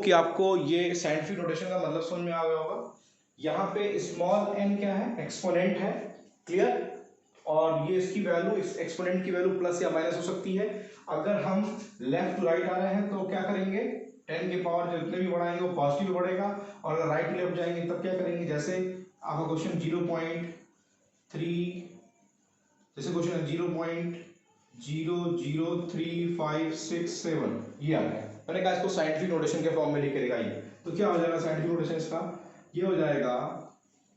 कि आपको ये साइंटिफिक नोटेशन का मतलब समझ में आ गया होगा। यहाँ पे स्मॉल n क्या है, एक्सपोनेंट है, क्लियर। और ये इसकी वैल्यू, इस एक्सपोनेंट की वैल्यू प्लस या माइनस हो सकती है। अगर हम लेफ्ट टू राइट आ रहे हैं तो क्या करेंगे, 10 के पावर जितने भी बढ़ाएंगे वो पॉजिटिव बढ़ेगा, और अगर राइट लेफ्ट जाएंगे तब क्या करेंगे, जैसे आपका क्वेश्चन 0.3, जैसे क्वेश्चन है 0.00357 ये आ गया। मैंने कहा इसको साइंटिफिक नोटेशन के फॉर्म में लिख के दिखाइए, तो क्या हो जाएगा साइंटिफिक नोटेशन इसका, ये हो जाएगा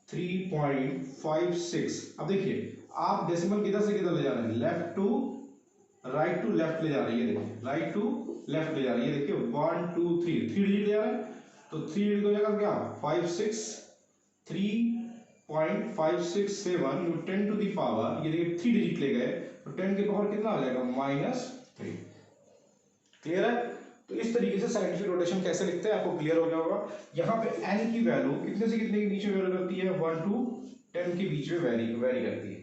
3.56। अब देखिए आप डेसिमल किधर से किधर ले जा रहे हैं, left to right to left ले जा रहे हैं, ये देखिए राइट टू लेफ्ट ले जा रहे हैं, ये देखिए 1 2 3 डिजिट ले जा रहे हैं, तो 3 डिजिट हो जाएगा क्या 56, 3.567 यू 10 टू दी पावर, ये देखिए 3 डिजिट ले गए तो 10 के पावर कितना आ जाएगा -3। क्लियर है। तो इस तरीके से साइंटिफिक नोटेशन कैसे लिखते हैं आपको क्लियर हो गया होगा। यहाँ पे n की वैल्यू कितने से कितने के बीच में वेरी करती है, 1 to 10 के बीच में वेरी करती है।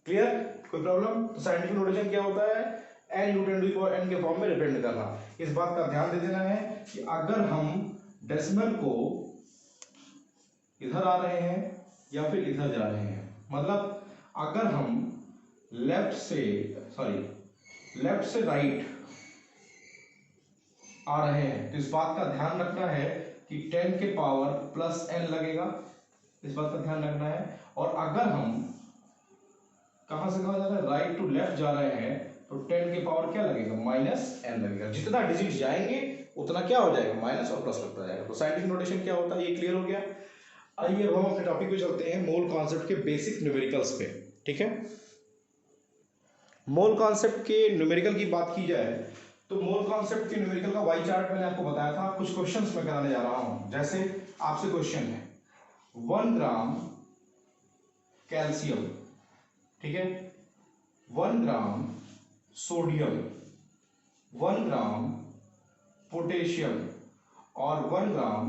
क्लियर, कोई प्रॉब्लम। तो साइंटिफिक नोटेशन क्या होता है, n u 10 to the power n के फॉर्म में रिप्रेजेंट करना। इस बात का ध्यान दे देना है कि अगर हम डेसिमल को इधर आ रहे हैं या फिर इधर जा रहे हैं, मतलब अगर हम लेफ्ट से राइट आ रहे हैं तो इस बात का ध्यान रखना है कि 10 के पावर प्लस n लगेगा, इस बात का ध्यान रखना है। और अगर हम कहां से कहां जा रहे हैं, राइट टू लेफ्ट जा रहे हैं, तो 10 के पावर क्या लगेगा, -n लगेगा। जितना डिजिट जाएंगे उतना क्या हो जाएगा, माइनस और प्लस लगता जाएगा। तो साइंटिफिक नोटेशन क्या होता है ये क्लियर हो गया। आइए अब हम अपने टॉपिक पे चलते हैं, मोल कॉन्सेप्ट के बेसिक न्यूमेरिकल्स पे। ठीक है, मोल कॉन्सेप्ट के न्यूमेरिकल की बात की जाए तो मोल कॉन्सेप्ट के न्यूमेरिकल का वाई चार्ट मैंने आपको बताया था। कुछ क्वेश्चंस मैं कराने जा रहा हूं। जैसे आपसे क्वेश्चन है 1 ग्राम कैल्शियम, ठीक है, 1 ग्राम सोडियम, 1 ग्राम पोटेशियम और 1 ग्राम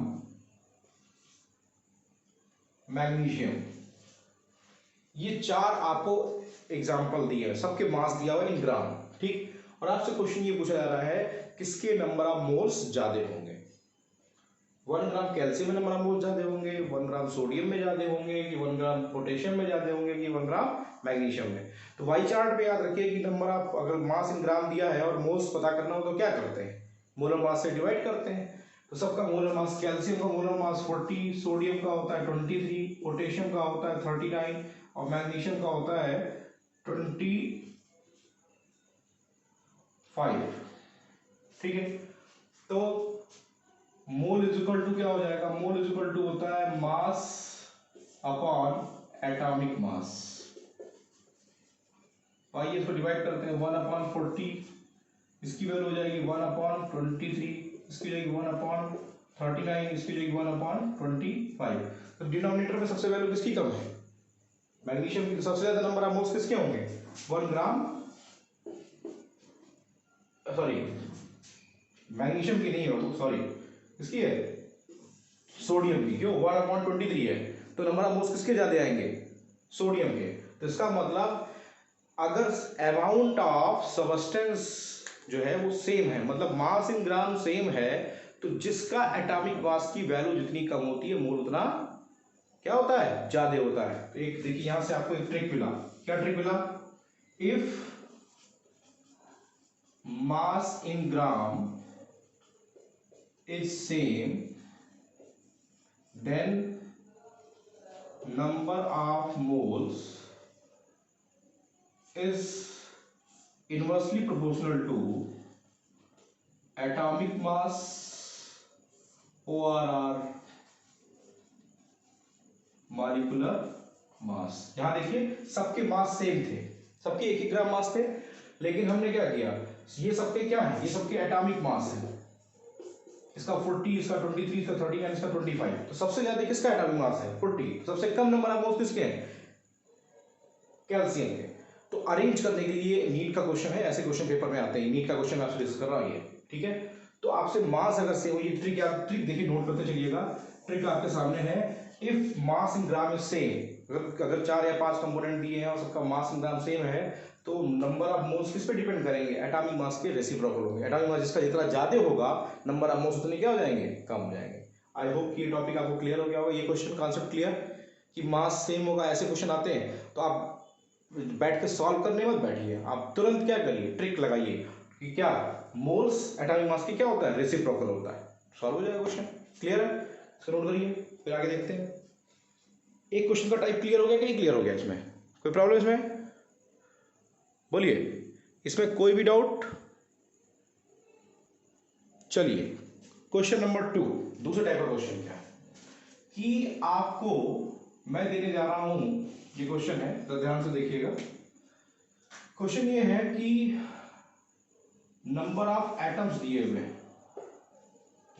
मैग्नीशियम, ये 4 आपको एग्जाम्पल दिए हैं, सबके मास दिया हुआ इन ग्राम। ठीक, और आपसे क्वेश्चन ये पूछा जा रहा है किसके नंबर ऑफ मोल्स ज्यादा होंगे, 1 ग्राम कैल्शियम में नंबर ऑफ मोल्स ज्यादा होंगे, 1 ग्राम सोडियम में ज्यादा होंगे, कि 1 ग्राम पोटेशियम में ज्यादा होंगे, कि 1 ग्राम मैग्नीशियम में। तो वाई चार्ट पे याद रखिए कि नंबर ऑफ, अगर मास इन ग्राम दिया है और मोल्स पता करना हो तो क्या करते हैं, मोलर मास से डिवाइड करते हैं। तो सबका मोलर मास, कैल्शियम का मोलर मास 40, सोडियम का होता है 23, पोटेशियम का होता है 39 और मैग्नीशियम का होता है 25। ठीक है, तो मोल इज इक्वल टू क्या हो जाएगा, मोल इज इक्वल टू होता है मास अपॉन एटॉमिक मास। आइए इसको डिवाइड करते हैं, 1/40, इसकी वैल्यू हो जाएगी 1/23, इसकी जाएगी 1/39, इसकी जाएगी 1/25। तो डिनोमिनेटर में सबसे वैल्यू किसकी कम है, मैग्नीशियम की। तो सबसे ज्यादा नंबर ऑफ मोल्स किसके होंगे, 1 ग्राम, सॉरी मैग्नीशियम की नहीं हो, सॉरी किसकी है, सोडियम की। क्यों, 1/23 है, तो नंबर ऑफ मोल्स किसके ज्यादा आएंगे, सोडियम के। तो इसका मतलब अगर अमाउंट ऑफ सबस्टेंस जो है वो सेम है, मतलब मास इन ग्राम सेम है, तो जिसका एटॉमिक मास की वैल्यू जितनी कम होती है मोल उतना क्या होता है, ज्यादा होता है। तो एक देखिए यहां से आपको एक ट्रिक मिला, क्या ट्रिक मिला, if mass in gram is same then number of moles is inversely proportional to atomic mass ORR molecular mass। यहां देखिए सबके मास सेम थे, सबके 1 ग्राम मास थे, लेकिन हमने क्या किया, ये सबके क्या है, ये सबके एटॉमिक मास है, इसका 40, इसका 23, इसका 39, इसका 25। तो सबसे ज्यादा किसका एटॉमिक मास है, 40। सबसे कम नंबर ऑफ मोल्स किसके हैं, कैल्शियम के। तो अरेंज करने के लिए नीट का क्वेश्चन है, ऐसे क्वेश्चन पेपर में आते हैं, नीट का क्वेश्चन आपसे डिस्कस कर रहा है, ठीक है। तो आपसे मास अगर सेम हो, ये ट्रिक आप ट्रिक देखिए, नोट करते चलिएगा, ट्रिक आपके सामने है। If mass in gram is same, अगर 4 या 5 कंपोनेंट दिए हैं और सबका मास इन ग्राम सेम है, तो नंबर ऑफ मोल्स किस पे डिपेंड करेंगे? एटॉमिक मास के रेसिप्रोकल होंगे। एटॉमिक मास जिसका जितना ज्यादा होगा, नंबर ऑफ मोल्स उतने क्या हो जाएंगे? कम हो जाएंगे। आई होप कि ये टॉपिक आपको क्लियर हो गया होगा। ये क्वेश्चन कॉन्सेप्ट क्लियर कि मास सेम होगा, ऐसे क्वेश्चन आते हैं तो आप बैठ के सॉल्व करने मत बैठिए, आप तुरंत क्या करिए, ट्रिक लगाइए कि क्या मोल्स एटॉमिक मास की क्या होता है? रेसिप्रोकल होता है। सॉल्व हो जाएगा क्वेश्चन। क्लियर है? इसको नोट करिए, फिर आगे देखते हैं। एक क्वेश्चन का टाइप क्लियर हो गया कि नहीं क्लियर हो गया? इसमें कोई प्रॉब्लम इसमें बोलिए, इसमें कोई भी डाउट? चलिए क्वेश्चन नंबर 2, दूसरे टाइप का क्वेश्चन क्या है कि आपको मैं देने जा रहा हूं, ये क्वेश्चन है तो ध्यान से देखिएगा। क्वेश्चन ये है कि नंबर ऑफ एटम्स दिए हुए हैं,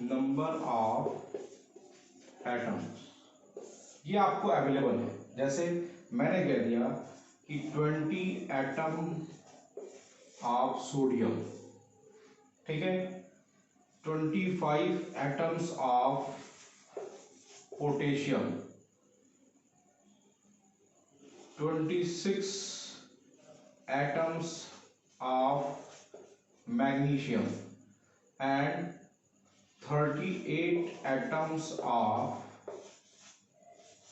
नंबर ऑफ एटम्स ये आपको अवेलेबल है। जैसे मैंने कह दिया कि 20 एटम ऑफ सोडियम, ठीक है, 25 atoms of potassium, 26 atoms of magnesium and 38 atoms of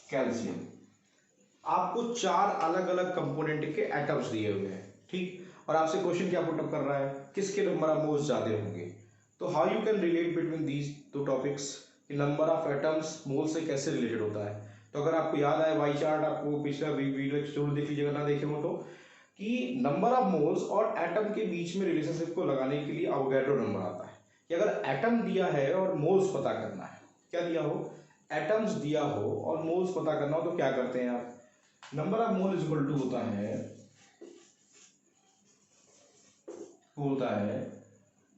calcium. आपको 4 अलग अलग कंपोनेंट के एटम्स दिए हुए हैं, ठीक, और आपसे क्वेश्चन क्या पुटअप कर रहा है? किसके नंबर ऑफ मोल्स ज्यादा होंगे? तो how you can relate between these two topics कि नंबर ऑफ एटम्स मोल से कैसे रिलेटेड होता है? तो अगर आपको याद आए वाई चार्ट, आपको पिछला वीडियो जरूर देख लीजिएगा, ना देखे हो तो, कि नंबर ऑफ मोल्स और एटम के बीच में रिलेशनशिप को लगाने के लिए अवोगाड्रो नंबर आता है कि अगर एटम दिया है और मोल्स पता करना है, क्या दिया हो, एटम्स दिया हो और मोल्स पता करना हो, तो क्या करते हैं आप? Number of mole is equal to होता है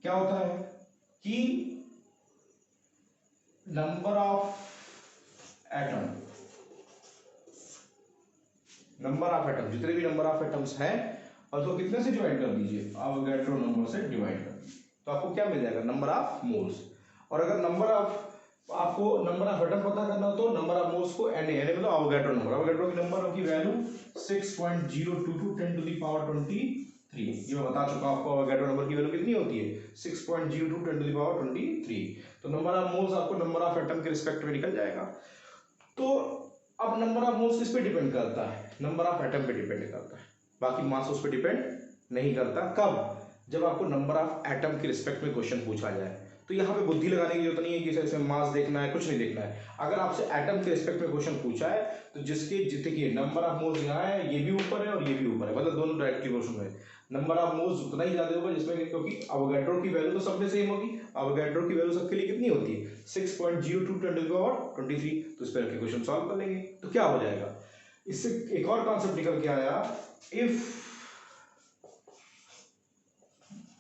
क्या होता है कि नंबर ऑफ एटम जितने भी नंबर ऑफ एटम्स हैं और उसको कितने से डिवाइड कर दीजिए? अवोगाड्रो नंबर से डिवाइड कर दीजिए, तो आपको क्या मिल जाएगा? Number of moles. और अगर आपको नंबर ऑफ एटम पता करना हो तो नंबर ऑफ मोल्स को Na मतलब अवोगाड्रो नंबर, अवोगाड्रो की नंबर की वैल्यू 6.022 10 टू द पावर 23। ये मैं बता चुका हूं आपको, अवोगाड्रो नंबर की वैल्यू कितनी होती है? 6.02 10 टू द पावर 23। तो नंबर ऑफ मोल्स आपको नंबर ऑफ एटम के रिस्पेक्ट में निकल जाएगा। तो अब नंबर ऑफ मोल्स किस पे डिपेंड करता है? नंबर ऑफ एटम पे डिपेंड करता है, बाकी मास उस पे डिपेंड नहीं करता। कब? जब आपको नंबर ऑफ एटम के रिस्पेक्ट में क्वेश्चन पूछा जाए, तो यहाँ पे बुद्धि लगाने की जरूरत नहीं है कि जैसे मास देखना है, कुछ नहीं देखना है। अगर आपसे एटम के रिस्पेक्ट में क्वेश्चन पूछा है तो जिसके जितने नंबर ऑफ मोल्स यहाँ है, ये भी ऊपर है और ये भी ऊपर है, मतलब दोनों डायरेक्टली क्वेश्चन है। नंबर ऑफ मोल्स उतना ही ज्यादा होगा जिसमें, क्योंकि अवोगाड्रो की वैल्यू तो सब में सेम होगी। अवोगाड्रो की वैल्यू सबके लिए कितनी होती है? 6.02 10 टू द पावर 23। तो इस पर रख के क्वेश्चन सॉल्व कर लेंगे तो क्या हो जाएगा? इससे एक और कॉन्सेप्ट निकल के आया, if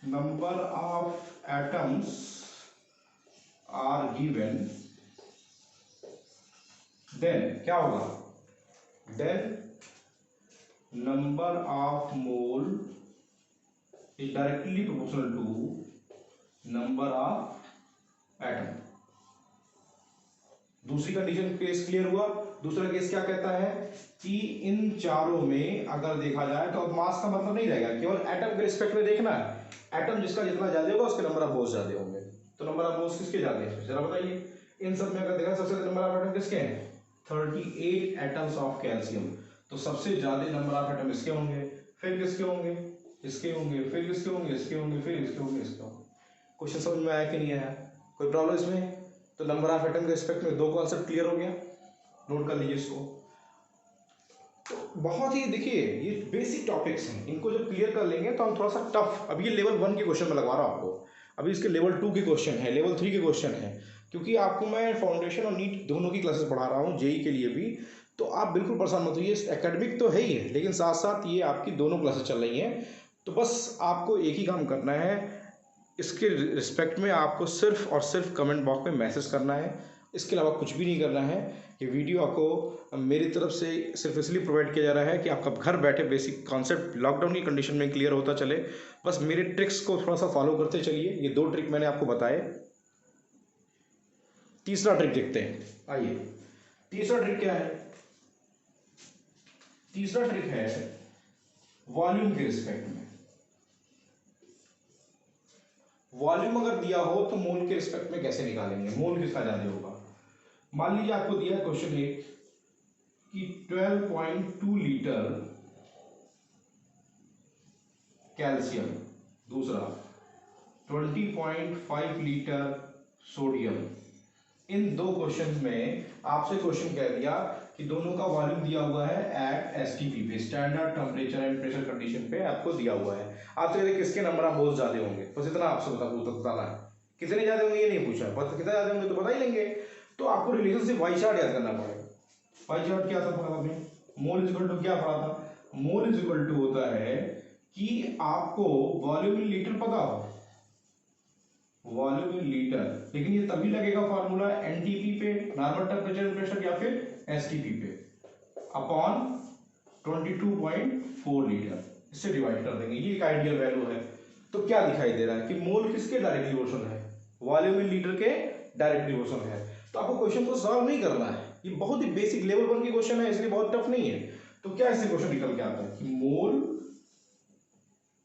number of atoms are given, then क्या होगा? Then number of mole is directly proportional to number of atom. दूसरी कंडीशन केस क्लियर हुआ। दूसरा केस क्या कहता है कि इन चारों में अगर देखा जाए तो अब मास का मतलब नहीं रहेगा, केवल एटम के रिस्पेक्ट में देखना है। एटम जिसका जितना ज्यादा होगा उसके नंबर ऑफ मोल्स ज्यादा होंगे। तो नंबर ऑफ मोल्स किसके ज्यादा हैं जरा बताइए? इन सब में अगर देखा सबसे ज्यादा नंबर ऑफ एटम किसके हैं? 38 एटम्स ऑफ कैल्शियम। तो सबसे ज्यादा नंबर ऑफ एटम इसके होंगे, फिर किसके होंगे? इसके होंगे, फिर किसके होंगे? इसके होंगे, फिर इसके होंगे, इसके होंगे। क्वेश्चन समझ में आया कि नहीं आया? कोई प्रॉब्लम इसमें? तो नंबर ऑफ एटम के रिस्पेक्ट में 2 कॉन्सेप्ट क्लियर हो गया, नोट कर लीजिए इसको। तो बहुत ही देखिए ये बेसिक टॉपिक्स हैं, इनको जब क्लियर कर लेंगे तो हम थोड़ा सा टफ, अभी ये लेवल 1 के क्वेश्चन में लगवा रहा हूँ आपको, अभी इसके लेवल 2 के क्वेश्चन है, लेवल 3 के क्वेश्चन है, क्योंकि आपको मैं फाउंडेशन और नीट दोनों की क्लासेस पढ़ा रहा हूँ, जेई के लिए भी। तो आप बिल्कुल परेशान मत होइए, एकेडमिक तो है ही है लेकिन साथ साथ ये आपकी दोनों क्लासेस चल रही हैं। तो बस आपको एक ही काम करना है, इसके रिस्पेक्ट में आपको सिर्फ और सिर्फ कमेंट बॉक्स में मैसेज करना है, इसके अलावा कुछ भी नहीं करना है। ये वीडियो आपको मेरी तरफ से सिर्फ इसलिए प्रोवाइड किया जा रहा है कि आपका घर बैठे बेसिक कॉन्सेप्ट लॉकडाउन की कंडीशन में क्लियर होता चले। बस मेरे ट्रिक्स को थोड़ा सा फॉलो करते चलिए। ये 2 ट्रिक मैंने आपको बताए, तीसरा ट्रिक देखते हैं। आइए, तीसरा ट्रिक क्या है? तीसरा ट्रिक है वॉल्यूम के रिस्पेक्ट में। वॉल्यूम अगर दिया हो तो मोल के रिस्पेक्ट में कैसे निकालेंगे? मोल किसका ज्यादा होगा? मान लीजिए आपको दिया है क्वेश्चन एक कि 12.2 लीटर कैल्शियम, दूसरा 20.5 लीटर सोडियम। इन दो क्वेश्चन में आपसे क्वेश्चन कह दिया कि दोनों का वॉल्यूम दिया हुआ है एट एसटीपी पे, standard temperature and pressure condition पे आपको दिया हुआ है। आपसे कहते किसके नंबर ऑफ मोल्स ज्यादा होंगे, बस इतना आपसे बताना है। कितने ज्यादा होंगे ये नहीं पूछा, बस कितने ज्यादा होंगे तो बता ही लेंगे। तो आपको रिलेशनशिप वाई चार्ट याद करना पड़ेगा। वाई चार्ट क्या था पढ़ा आपने? मोल इज इक्वल टू क्या पढ़ा था? मोल इज इक्वल टू होता है कि आपको वॉल्यूम इन लीटर पता हो, वॉल्यूम इन लीटर, लेकिन ये तभी लगेगा फॉर्मूला एनटीपी पे, नॉर्मल टेम्परेचर एंड प्रेशर, या फिर एसटीपी पे अपॉन 22.4 लीटर, इससे डिवाइड कर देंगे। ये एक आइडियल वैल्यू है। तो क्या दिखाई दे रहा है कि मोल किसके डायरेक्ट डिवोशन है? वॉल्यूम इन लीटर के डायरेक्ट डिवोशन है। तो आपको क्वेश्चन को सॉल्व नहीं करना है, ये बहुत ही बेसिक लेवल 1 की क्वेश्चन है, इसलिए बहुत टफ नहीं है। तो क्या इससे क्वेश्चन निकल के आता है कि मोल,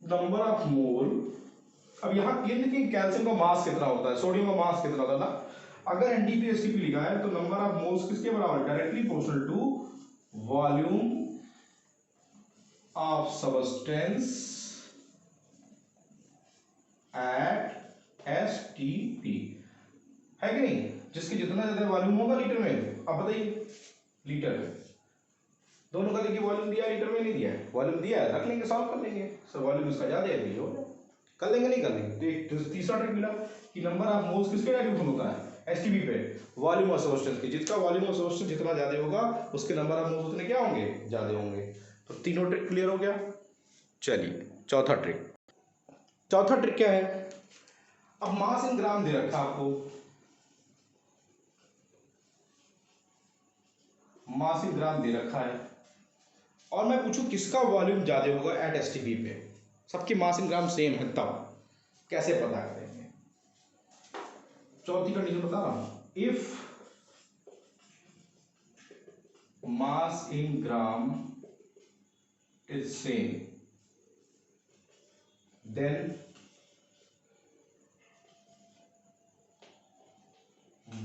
नंबर ऑफ मोल। अब यहाँ क्लियर देखिए कैल्शियम का मास कितना होता है, सोडियम का मास कितना होता है ना। अगर एनटीपी एसटीपी लिखा है तो नंबर ऑफ मोल्स किसके बराबर? Directly proportional to volume of substance at STP, है कि नहीं? जिसके जितना ज्यादा वॉल्यूम होगा लीटर में, अब बताइए लीटर में, दोनों का देखिए वॉल्यूम दिया लीटर में नहीं दिया है, वॉल्यूम दिया है, रख लेंगे, सॉल्व कर लेंगे। सर वॉल्यूम इसका ज्यादा है, हो जाए, कर लेंगे नहीं कर लेंगे। तो तीसरा ट्रिक मिला कि नंबर ऑफ मोल्स किसके डायरेक्ट होता है? एसटीपी पे, वॉल्यूम ऑफ सब्सटेंस के। जिसका वॉल्यूम ऑफ सब्सटेंस जितना ज्यादा होगा उसके नंबर ऑफ मोल्स उतने क्या होंगे? ज्यादा होंगे। तो तीनों ट्रिक क्लियर हो गया। चलिए चौथा ट्रिक। चौथा ट्रिक क्या है? अब मास इन ग्राम दे रखा आपको, मास इन ग्राम दे रखा है, और मैं पूछूं किसका वॉल्यूम ज्यादा होगा एट एसटीपी पे? सबके मास इन ग्राम सेम है, तब कैसे पता करेंगे? चौथी कंडीशन बता रहा हूं, if mass in gram is same then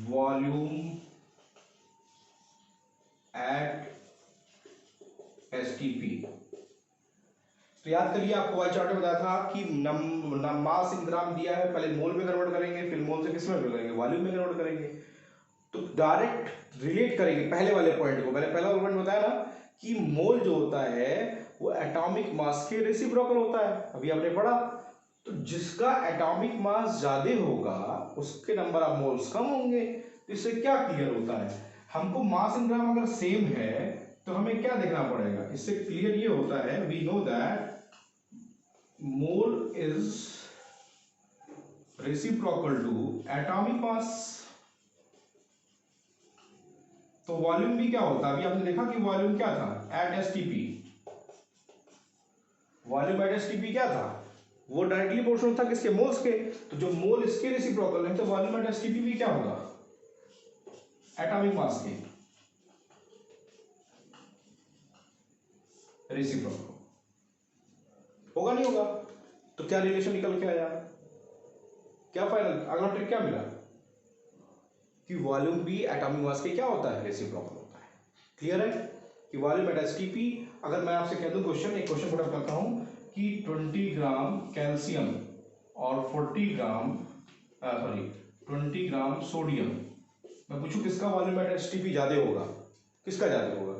volume at STP. तो याद करिए आपको वाई चार्ट में बताया था कि मास इन ग्राम दिया है, पहले मोल में कन्वर्ट करेंगे, फिर मोल से किस में करेंगे? वॉल्यूम में कन्वर्ट करेंगे। तो डायरेक्ट रिलेट करेंगे पहले वाले पॉइंट को। पहला पॉइंट बताया ना कि मोल जो होता है वो एटॉमिक मास के रेसिप्रोकल होता है, अभी आपने पढ़ा। तो जिसका एटॉमिक मास ज्यादा होगा उसके नंबर ऑफ मोल्स कम होंगे। तो इससे क्या क्लियर होता है? हमको मास इन ग्राम अगर सेम है तो हमें क्या देखना पड़ेगा? इससे क्लियर ये होता है, we know that mole is reciprocal to atomic mass. तो वॉल्यूम भी क्या होता है? अभी आपने देखा कि वॉल्यूम क्या था at STP, volume at STP क्या था? वो डायरेक्टली प्रोपोर्शनल था किसके? मोल्स के। तो जो मोल इसके रेसिप्रोकल है तो वॉल्यूम एट एसटीपी भी क्या होगा? एटॉमिक मास के रेसिप्रोकल होगा, नहीं होगा? तो क्या रिलेशन निकल के आया? क्या फाइनल अगला ट्रिक क्या मिला कि वॉल्यूम भी एटॉमिक मास के क्या होता है? रेसिप्रोकल होता है। क्लियर है कि वॉल्यूम एट एसटीपी। अगर मैं आपसे कह दूं क्वेश्चन, एक क्वेश्चन पुट करता हूं कि 20 ग्राम कैल्शियम और 40 ग्राम 20 ग्राम सोडियम, मैं पूछूं किसका वॉल्यूम एट एसटीपी ज्यादा होगा? किसका ज्यादा होगा?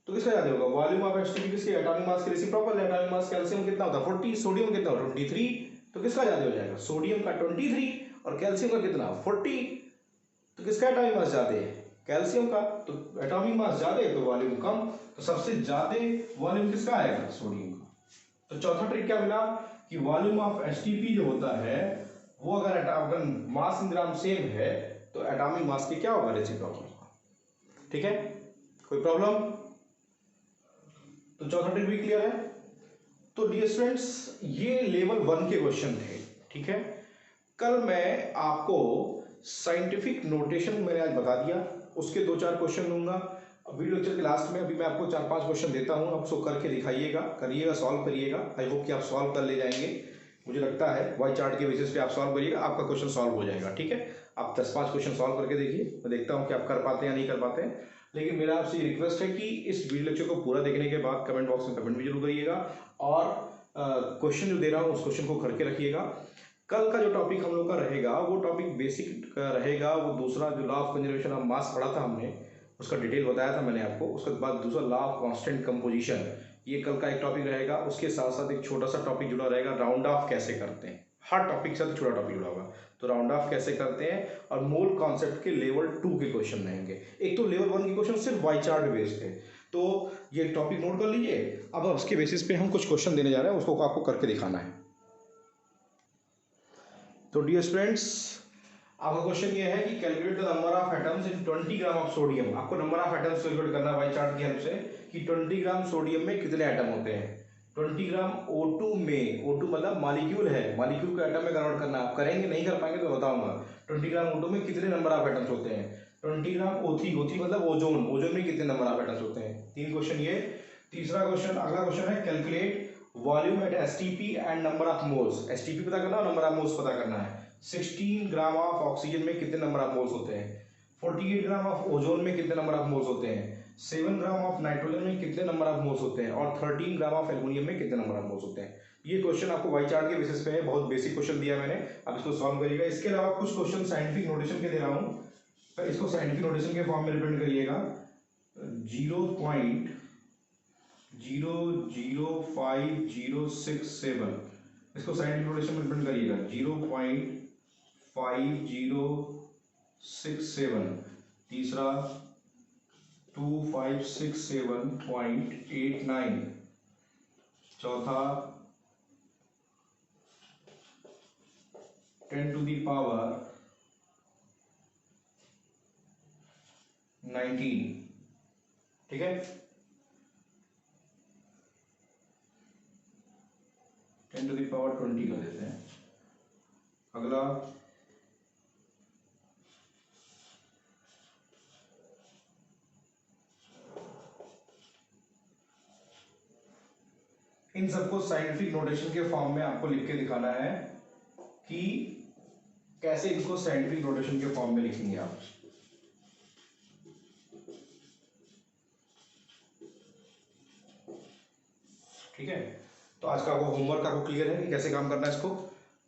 तो किसका ज्यादा होगा? वॉल्यूम ऑफ एसटीपी किसके? एटॉमिक मास के रेसिप्रोकल है। एटॉमिक मास कैल्शियम कितना होता है? 40, सोडियम कितना होता है? 23। तो किसका ज्यादा हो जाएगा? सोडियम का 23 और कैल्शियम का कितना? 40। तो किसका एटॉमिक मास ज्यादा है? कैल्शियम का। तो एटॉमिक मास ज्यादा है तो वॉल्यूम कम, तो सबसे ज्यादा वॉल्यूम किसका आएगा? सोडियम का। तो चौथा ट्रिक क्या मिला कि वॉल्यूम ऑफ एसटीपी जो होता है वो अगर मास इन ग्राम सेम है तो एटॉमिक मास के क्या होगा? रेसिप्रोकल होगा। ठीक है, कोई प्रॉब्लम? तो चौथा ट्रिक भी क्लियर है। तो डियर स्टूडेंट्स ये लेवल 1 के क्वेश्चन थे। ठीक है, कल मैं आपको साइंटिफिक नोटेशन मैंने आज बता दिया, उसके 2-4 क्वेश्चन लूँगा वीडियो लेक्चर के लास्ट में। अभी मैं आपको 4-5 क्वेश्चन देता हूँ, आप उसको करके दिखाइएगा, करिएगा, सॉल्व करिएगा। आई होप कि आप सॉल्व कर ले जाएंगे। मुझे लगता है वाई चार्ट के बेसिस पे आप सॉल्व करिएगा, आपका क्वेश्चन सॉल्व हो जाएगा। ठीक है, आप 10-5 क्वेश्चन सॉल्व करके देखिए, मैं देखता हूँ कि आप कर पाते हैं या नहीं कर पाते हैं। लेकिन मेरा आपसे रिक्वेस्ट है कि इस वीडियो लेक्चर को पूरा देखने के बाद कमेंट बॉक्स में कमेंट भी जरूर करिएगा, और क्वेश्चन जो दे रहा हूँ उस क्वेश्चन को करके रखिएगा। कल का जो टॉपिक हम लोग का रहेगा वो टॉपिक बेसिक रहेगा। वो दूसरा जो law of conservation of mass पढ़ा था हमने, उसका डिटेल बताया था मैंने आपको। उसके बाद दूसरा लॉ ऑफ कांस्टेंट कंपोजिशन, ये कल का एक टॉपिक रहेगा। उसके साथ साथ एक छोटा सा टॉपिक जुड़ा रहेगा, राउंड ऑफ कैसे करते हैं। हर टॉपिक के साथ छोटा टॉपिक जुड़ा होगा, तो राउंड ऑफ कैसे करते हैं, और मोल कॉन्सेप्ट के लेवल 2 के क्वेश्चन रहेंगे। एक तो लेवल 1 के क्वेश्चन सिर्फ वाई चार्ट बेस्ड थे, तो ये टॉपिक नोट कर लीजिए। अब उसके बेसिस पे हम कुछ क्वेश्चन देने जा रहे हैं, उसको आपको करके दिखाना है। तो डियर स्टूडेंट्स, आपका क्वेश्चन ये है कि calculate the number of atoms in 20 gram of sodium. आपको नंबर ऑफ एटम्स कैलकुलेट करना है वाई चार्ट की हेल्प से, कि 20 ग्राम सोडियम में कितने एटम होते हैं। 20 ग्राम O2 में, O2 मतलब मॉलिक्यूल है, मॉलिक्यूल को एटम में कन्वर्ट करना है। आप करेंगे, नहीं कर पाएंगे तो बताऊंगा। 20 ग्राम O2 में कितने नंबर ऑफ एटम्स होते हैं। 20 ग्राम O3, O3 मतलब ओजोन, ओजोन में कितने नंबर ऑफ एटम्स होते हैं। 3 क्वेश्चन ये। तीसरा क्वेश्चन, अगला क्वेश्चन है calculate volume at STP and number of moles. STP पता करना और नंबर ऑफ मोल्स पता करना है। 16 ग्राम ऑफ ऑक्सीजन में कितने नंबर ऑफ मोल्स होते हैं। 48 ग्राम ऑफ ओजोन में कितने नंबर ऑफ मोल्स होते हैं। 7 ग्राम ऑफ नाइट्रोजन में कितने नंबर ऑफ मोल्स होते हैं, और 13 ग्राम ऑफ एल्युमिनियम में कितने नंबर ऑफ मोल्स होते हैं। ये क्वेश्चन आपको वाई चार्ट के बेसिस पे है, बहुत बेसिक क्वेश्चन दिया मैंने, आप इसको सॉल्व करिएगा। इसके अलावा कुछ क्वेश्चन साइंटिफिक नोटेशन के दे रहा हूँ, तो इसको साइंटिफिक नोटेशन के फॉर्म में रिप्रेजेंट करिएगा। 0.005067, इसको साइंटिफिक नोटेशन में रिप्रेजेंट करिएगा। 0.5067, तीसरा 2567.89, चौथा 10 to the power 19। ठीक है, 10 to the power 20 कर देते हैं। अगला इन सबको साइंटिफिक नोटेशन के फॉर्म में आपको लिख के दिखाना है कि कैसे इनको साइंटिफिक नोटेशन के फॉर्म में लिखेंगे आप। ठीक है, तो आज का आपको होमवर्क आपको क्लियर है कि कैसे काम करना है इसको।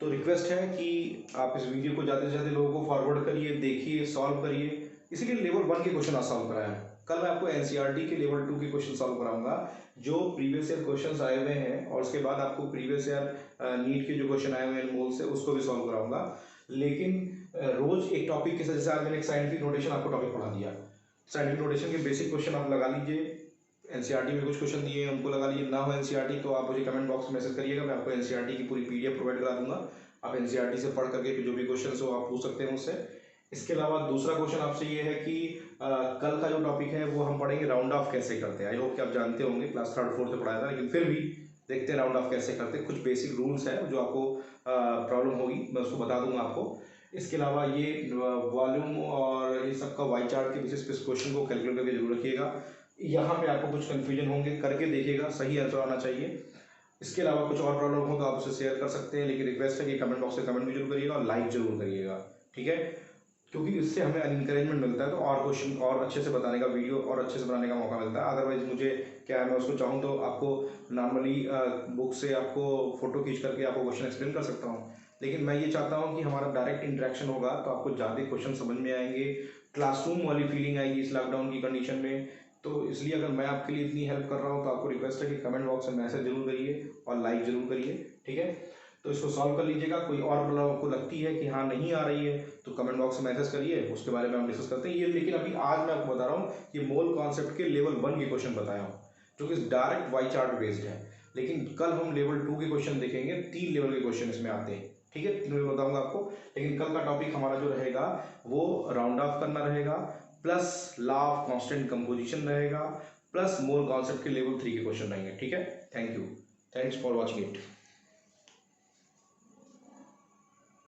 तो रिक्वेस्ट है कि आप इस वीडियो को ज़्यादा से ज़्यादा लोगों को फॉरवर्ड करिए, देखिए, सॉल्व करिए। इसीलिए लेवल 1 के क्वेश्चन आज सॉल्व कराया है। कल मैं आपको एनसीईआरटी के लेवल 2 के क्वेश्चन सॉल्व कराऊंगा, जो प्रीवियस ईयर क्वेश्चंस आए हुए हैं, और उसके बाद आपको प्रीवियस ईयर नीट के जो क्वेश्चन आए हुए हैं मोल से, उसको भी सॉल्व कराऊंगा। लेकिन रोज एक टॉपिक के साथ, जैसे आज मैंने एक साइंटिफिक नोटेशन आपको टॉपिक पढ़ा दिया, साइंटिफिक नोटेशन के बेसिक क्वेश्चन आप लगा लीजिए। एनसीईआरटी में कुछ क्वेश्चन दिए हैं उनको लगा लीजिए। ना हो एनसीईआरटी तो आप मुझे कमेंट बॉक्स में मैसेज करिएगा, मैं आपको एनसीईआरटी की पूरी पीडीएफ प्रोवाइड करा दूंगा। आप एनसीईआरटी से पढ़ करके जो भी क्वेश्चन हो आप पूछ सकते हैं मुझसे। इसके अलावा दूसरा क्वेश्चन आपसे ये है कि कल का जो टॉपिक है वो हम पढ़ेंगे राउंड ऑफ कैसे करते हैं। आई होप कि आप जानते होंगे, क्लास 3rd 4th से पढ़ाया था, लेकिन फिर भी देखते हैं राउंड ऑफ कैसे करते हैं। कुछ बेसिक रूल्स है जो आपको प्रॉब्लम होगी, मैं उसको बता दूंगा आपको। इसके अलावा ये वॉल्यूम और ये सबका वाई चार्ट के बेसिस पे इस क्वेश्चन को कैलकुलेट करके जरूर रखिएगा। यहाँ पे आपको कुछ कन्फ्यूजन होंगे, करके देखिएगा, सही आंसर आना चाहिए। इसके अलावा कुछ और प्रॉब्लम हो तो आप उसे शेयर कर सकते हैं, लेकिन रिक्वेस्ट है कि कमेंट बॉक्स में कमेंट भी जरूर करिएगा और लाइक जरूर करिएगा। ठीक है, क्योंकि इससे हमें इंकरेजमेंट मिलता है, तो और क्वेश्चन और अच्छे से बताने का, वीडियो और अच्छे से बनाने का मौका मिलता है। अदरवाइज मुझे क्या है, मैं उसको चाहूँ तो आपको नॉर्मली बुक से आपको फोटो खींच करके आपको क्वेश्चन एक्सप्लेन कर सकता हूँ, लेकिन मैं ये चाहता हूँ कि हमारा डायरेक्ट इंटरेक्शन होगा तो आपको ज़्यादा क्वेश्चन समझ में आएंगे, क्लासरूम वाली फीलिंग आएगी इस लॉकडाउन की कंडीशन में। तो इसलिए अगर मैं आपके लिए इतनी हेल्प कर रहा हूँ तो आपको रिक्वेस्ट है कि कमेंट बॉक्स में मैसेज जरूर करिए और लाइक जरूर करिए। ठीक है, तो इसको सॉल्व कर लीजिएगा। कोई और प्रॉब्लम आपको लगती है कि हाँ नहीं आ रही है तो कमेंट बॉक्स में मैसेज करिए, उसके बारे में हम डिस्कस करते हैं ये। लेकिन अभी आज मैं आपको बता रहा हूँ कि मोल कॉन्सेप्ट के लेवल 1 के क्वेश्चन बताया हूँ, जो कि डायरेक्ट वाई चार्ट बेस्ड है। लेकिन कल हम लेवल 2 के क्वेश्चन देखेंगे, 3 लेवल के क्वेश्चन इसमें आते हैं। ठीक है, 3 लेवल बताऊंगा आपको। लेकिन कल का टॉपिक हमारा जो रहेगा वो राउंड ऑफ करना रहेगा, plus law of constant composition रहेगा, प्लस मोल कॉन्सेप्ट के लेवल 3 के क्वेश्चन रहेंगे। ठीक है, thank you, thanks for watching it.